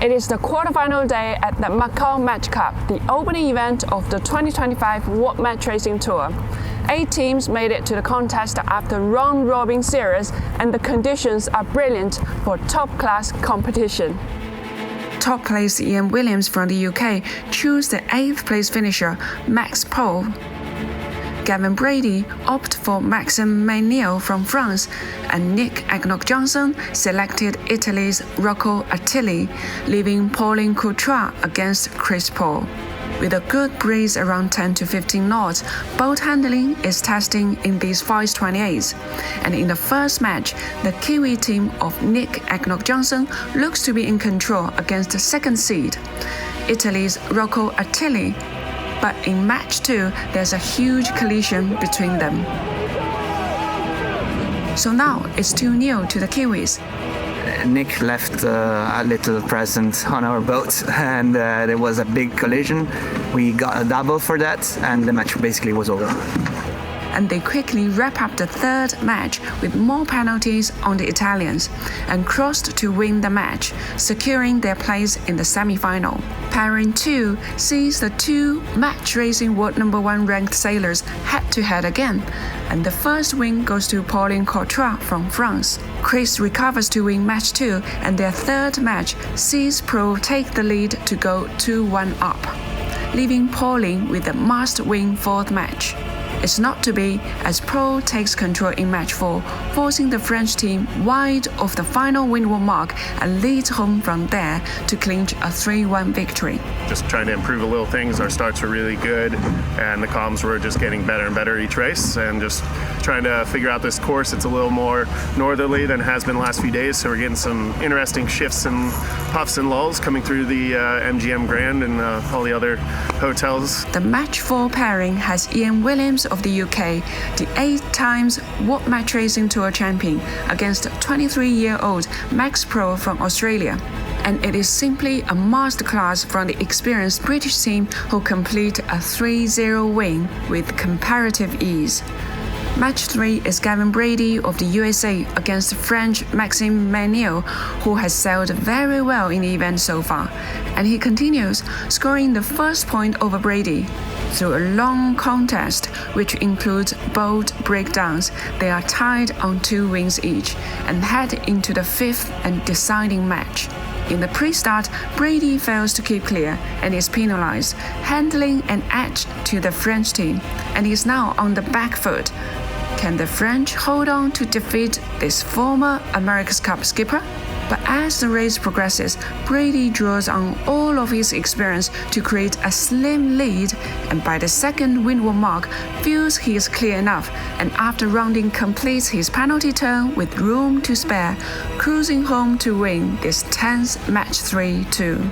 It is the quarterfinal day at the Macao Match Cup, the opening event of the 2025 World Match Racing Tour. 8 teams made it to the contest after round-robin series, and the conditions are brilliant for top-class competition. Top place Ian Williams from the UK chose the 8th place finisher Max Pole. Gavin Brady opted for Maxime Manuel from France, and Nick Agnock-Johnson selected Italy's Rocco Attili, leaving Pauline Courtois against Chris Paul. With a good breeze around 10 to 15 knots, boat handling is testing in these 528s. And in the first match, the Kiwi team of Nick Agnock-Johnson looks to be in control against the second seed, Italy's Rocco Attili. But in match 2, there's a huge collision between them. So now it's 2-0 to the Kiwis. Nick left a little present on our boat, and there was a big collision. We got a double for that, and the match basically was over. And they quickly wrap up the third match with more penalties on the Italians and crossed to win the match, securing their place in the semi-final. Pairing 2 sees the 2 match racing world number 1 ranked sailors head-to-head again, and the first win goes to Pauline Courtois from France. Chris recovers to win match 2, and their third match sees Pro take the lead to go 2-1 up, leaving Pauline with the must-win 4th match. It's not to be, as Pro takes control in match 4, forcing the French team wide of the final windward mark and leads home from there to clinch a 3-1 victory. Just trying to improve the little things. Our starts were really good, and the comms were just getting better and better each race, and just trying to figure out this course. It's a little more northerly than it has been the last few days, so we're getting some interesting shifts and puffs and lulls coming through the MGM Grand and all the other hotels. The match 4 pairing has Ian Williams of the UK, the 8 times World Match Racing Tour champion, against 23-year-old Max Pro from Australia. And it is simply a masterclass from the experienced British team, who complete a 3-0 win with comparative ease. Match 3 is Gavin Brady of the USA against French Maxime Manuel, who has sailed very well in the event so far, and he continues, scoring the first point over Brady. Through a long contest, which includes bold breakdowns, they are tied on 2 wins each and head into the 5th and deciding match. In the pre-start, Brady fails to keep clear and is penalized, handling an edge to the French team, and is now on the back foot. Can the French hold on to defeat this former America's Cup skipper? But as the race progresses, Brady draws on all of his experience to create a slim lead, and by the second windward mark, feels he is clear enough, and after rounding completes his penalty turn with room to spare, cruising home to win this tense match 3 too.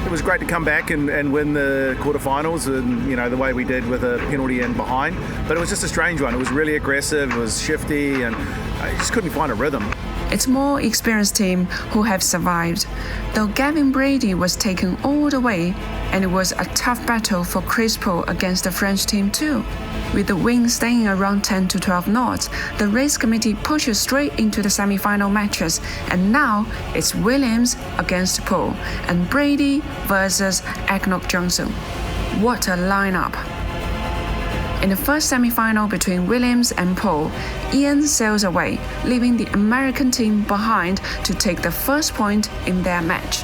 It was great to come back and win the quarterfinals, and the way we did with a penalty in behind. But it was just a strange one. It was really aggressive, it was shifty, and I just couldn't find a rhythm. It's more experienced team who have survived, though Gavin Brady was taken all the way, and it was a tough battle for Chris Paul against the French team too. With the wind staying around 10 to 12 knots, the race committee pushes straight into the semi-final matches, and now it's Williams against Paul and Brady versus Agnock-Johnson. What a lineup! In the first semi-final between Williams and Paul, Ian sails away, leaving the American team behind to take the first point in their match.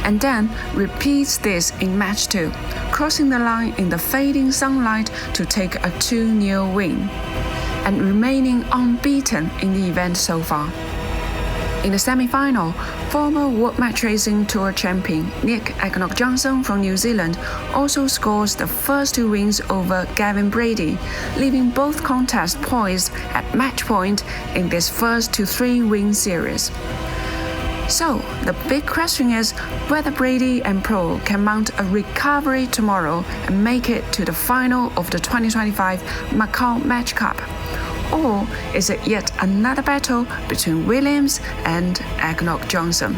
And then repeats this in match 2, crossing the line in the fading sunlight to take a 2-0 win, and remaining unbeaten in the event so far. In the semi-final, former World Match Racing Tour champion Nick Agnock-Johnson from New Zealand also scores the first 2 wins over Gavin Brady, leaving both contests poised at match point in this first to 3-win series. So, the big question is whether Brady and Pro can mount a recovery tomorrow and make it to the final of the 2025 Macao Match Cup. Or is it yet another battle between Williams and Agnock-Johnson?